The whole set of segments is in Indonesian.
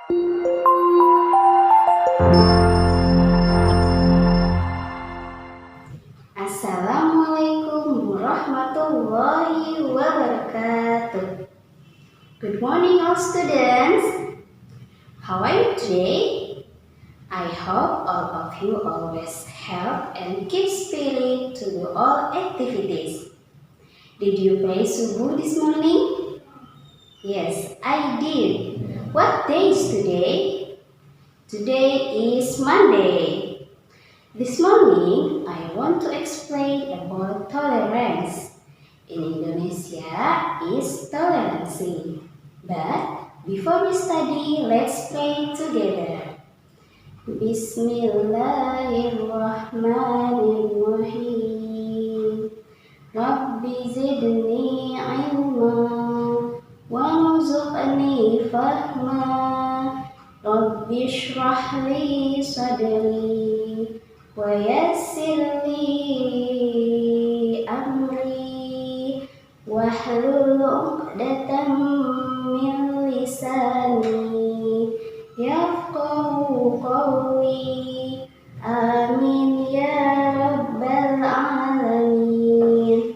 Assalamualaikum warahmatullahi wabarakatuh. Good morning all students. How are you today? I hope all of you always help and keep spirit to do all activities. Did you pray subuh this morning? Yes, I did. What day is today? Today is Monday. This morning, I want to explain about tolerance. In Indonesia is toleransi. But before we study, let's pray together. Bismillahirrahmanirrahim. Rabbi zidni ilma warzuqni fahma. Rabbi shrah li sadri wa yassir li amri wahlul 'uqdatam min lisani yafqahu qawli. Amin ya rabbal alamin.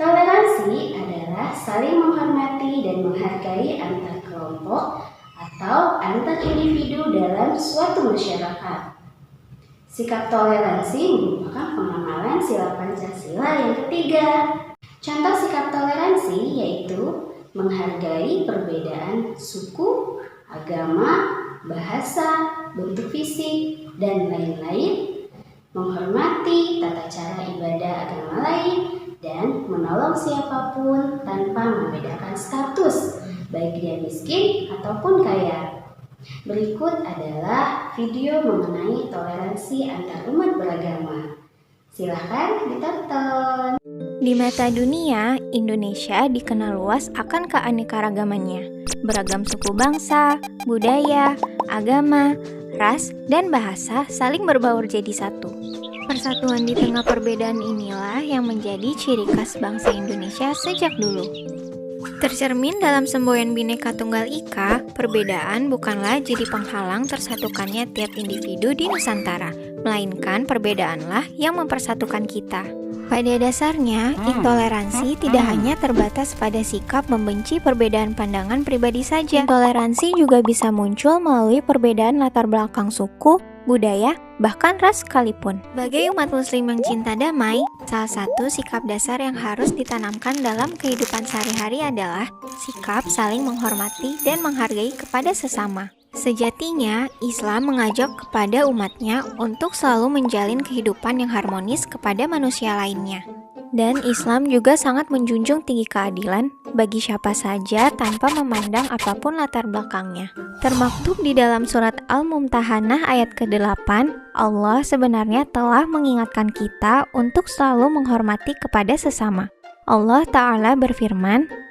Toleransi adalah saling menghormati dan menghargai antar kelompok atau antar individu dalam suatu masyarakat. Sikap toleransi merupakan pengamalan sila Pancasila yang ketiga. Contoh sikap toleransi yaitu menghargai perbedaan suku, agama, bahasa, bentuk fisik, dan lain-lain, menghormati tata cara ibadah agama lain, dan menolong siapapun tanpa membedakan status, baik dia miskin ataupun kaya. Berikut adalah video mengenai toleransi antar umat beragama. Silahkan ditonton. Di mata dunia, Indonesia dikenal luas akan keanekaragamannya. Beragam suku bangsa, budaya, agama, ras, dan bahasa saling berbaur jadi satu. Persatuan di tengah perbedaan inilah yang menjadi ciri khas bangsa Indonesia sejak dulu. Tercermin dalam semboyan Bhinneka Tunggal Ika, perbedaan bukanlah jadi penghalang tersatukannya tiap individu di Nusantara, melainkan perbedaanlah yang mempersatukan kita. Pada dasarnya, intoleransi tidak hanya terbatas pada sikap membenci perbedaan pandangan pribadi saja. Intoleransi juga bisa muncul melalui perbedaan latar belakang suku, budaya, bahkan ras sekalipun. Sebagai umat muslim yang cinta damai, salah satu sikap dasar yang harus ditanamkan dalam kehidupan sehari-hari adalah sikap saling menghormati dan menghargai kepada sesama. Sejatinya, Islam mengajak kepada umatnya untuk selalu menjalin kehidupan yang harmonis kepada manusia lainnya. Dan Islam juga sangat menjunjung tinggi keadilan bagi siapa saja tanpa memandang apapun latar belakangnya. Termaktub di dalam surat Al-Mumtahanah ayat ke-8, Allah sebenarnya telah mengingatkan kita untuk selalu menghormati kepada sesama. Allah Ta'ala berfirman,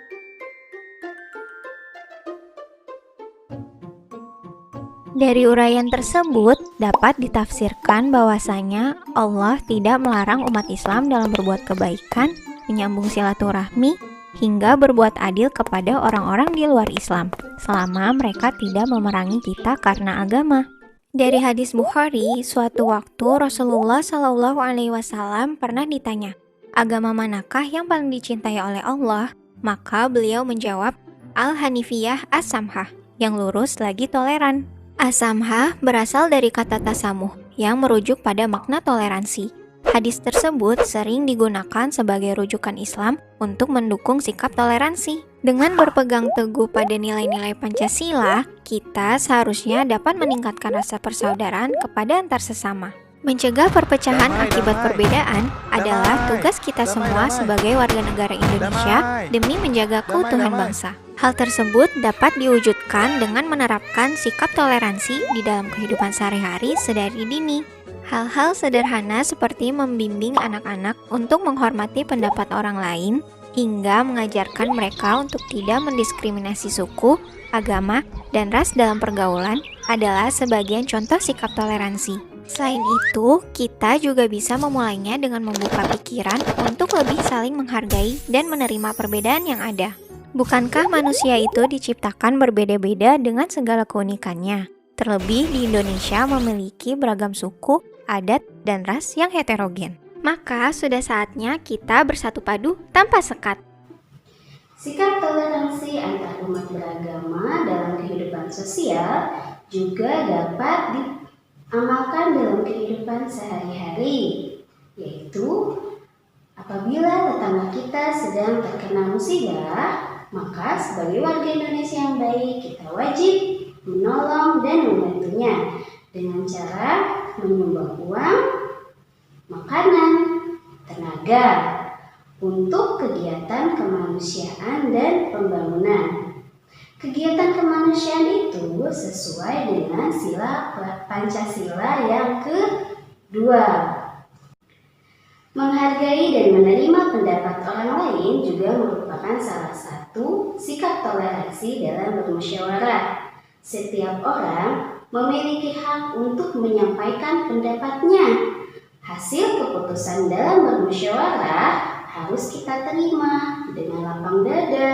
dari uraian tersebut dapat ditafsirkan bahwasanya Allah tidak melarang umat Islam dalam berbuat kebaikan, menyambung silaturahmi, hingga berbuat adil kepada orang-orang di luar Islam, selama mereka tidak memerangi kita karena agama. Dari hadis Bukhari, suatu waktu Rasulullah SAW pernah ditanya, agama manakah yang paling dicintai oleh Allah? Maka beliau menjawab, Al-Hanifiyah As-Samhah, yang lurus lagi toleran. As-Samhah berasal dari kata tasamuh yang merujuk pada makna toleransi. Hadis tersebut sering digunakan sebagai rujukan Islam untuk mendukung sikap toleransi. Dengan berpegang teguh pada nilai-nilai Pancasila, kita seharusnya dapat meningkatkan rasa persaudaraan kepada antar sesama. Mencegah perpecahan akibat perbedaan adalah tugas kita semua sebagai warga negara Indonesia demi menjaga keutuhan bangsa. Hal tersebut dapat diwujudkan dengan menerapkan sikap toleransi di dalam kehidupan sehari-hari sedari dini. Hal-hal sederhana seperti membimbing anak-anak untuk menghormati pendapat orang lain, hingga mengajarkan mereka untuk tidak mendiskriminasi suku, agama, dan ras dalam pergaulan adalah sebagian contoh sikap toleransi. Selain itu, kita juga bisa memulainya dengan membuka pikiran untuk lebih saling menghargai dan menerima perbedaan yang ada. Bukankah manusia itu diciptakan berbeda-beda dengan segala keunikannya? Terlebih di Indonesia memiliki beragam suku, adat, dan ras yang heterogen. Maka sudah saatnya kita bersatu padu tanpa sekat. Sikap toleransi antar umat beragama dalam kehidupan sosial juga dapat diamalkan dalam kehidupan sehari-hari, yaitu apabila tetangga kita sedang terkena musibah, maka sebagai warga Indonesia yang baik, kita wajib menolong dan membantunya dengan cara menyumbang uang, makanan, tenaga untuk kegiatan kemanusiaan dan pembangunan. Kegiatan kemanusiaan itu sesuai dengan sila Pancasila yang kedua. Menghargai dan menerima pendapat orang lain juga merupakan salah satu sikap toleransi dalam bermusyawarah. Setiap orang memiliki hak untuk menyampaikan pendapatnya. Hasil keputusan dalam bermusyawarah harus kita terima dengan lapang dada.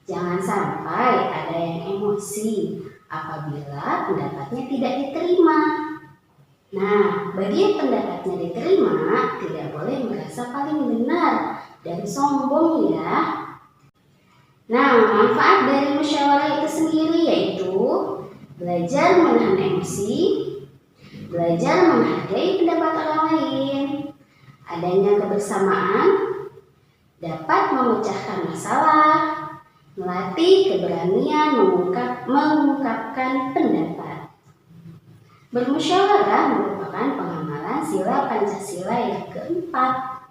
Jangan sampai ada yang emosi apabila pendapatnya tidak diterima. Nah, bagi yang pendapatnya diterima, tidak boleh merasa paling benar dan sombong ya. Nah, manfaat dari musyawarah itu sendiri yaitu belajar menahan emosi, belajar menghargai pendapat orang lain, adanya kebersamaan, dapat memecahkan masalah, melatih keberanian mengungkapkan pendapat. Bermusyawarah merupakan pengamalan sila Pancasila yang keempat.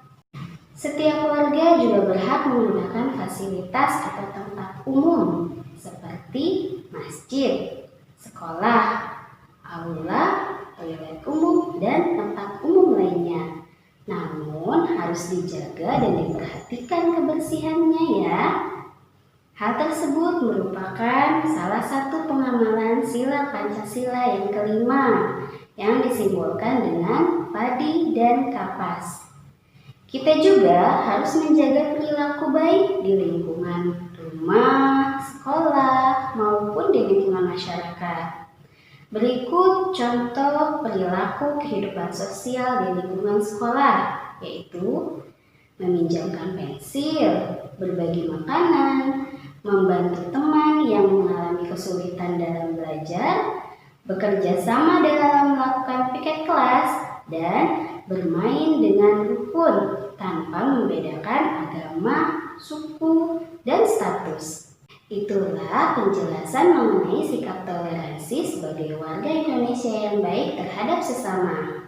Setiap warga juga berhak menggunakan fasilitas atau tempat umum seperti masjid, sekolah, aula, toilet umum, dan tempat umum lainnya. Namun harus dijaga dan diperhatikan kebersihannya ya. Hal tersebut merupakan salah satu pengamalan sila Pancasila yang kelima yang disimbolkan dengan padi dan kapas. Kita juga harus menjaga perilaku baik di lingkungan rumah, sekolah, maupun di lingkungan masyarakat. Berikut contoh perilaku kehidupan sosial di lingkungan sekolah, yaitu meminjamkan pensil, berbagi makanan, membantu teman yang mengalami kesulitan dalam belajar, bekerja sama dalam melakukan piket kelas, dan bermain dengan rukun tanpa membedakan agama, suku, dan status. Itulah penjelasan mengenai sikap toleransi sebagai warga Indonesia yang baik terhadap sesama.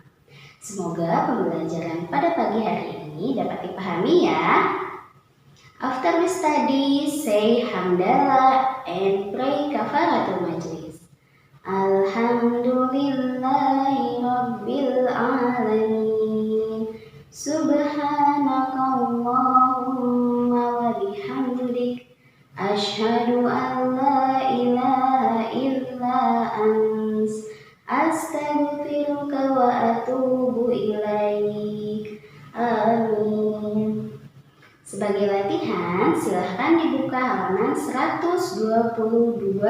Semoga pembelajaran pada pagi hari ini dapat dipahami ya. After we study, say hamdalah and pray kafaratul majlis. Alhamdulillahi Rabbil Alamin. Subhanakallahumma wa bihamdik. Ashhadu an la ilaha illa ants. Astaghfiruka wa atubu ilaik. Amin. Sebagai latihan, silahkan dibuka halaman 122.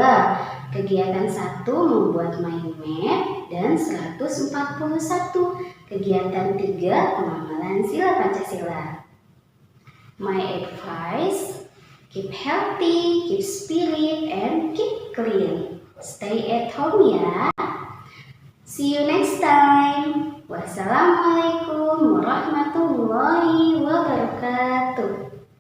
Kegiatan 1 membuat mind map dan 141. Kegiatan 3 pengamalan sila Pancasila. My advice, keep healthy, keep spirit, and keep clean. Stay at home ya. See you next time. Wassalamualaikum warahmatullahi wabarakatuh.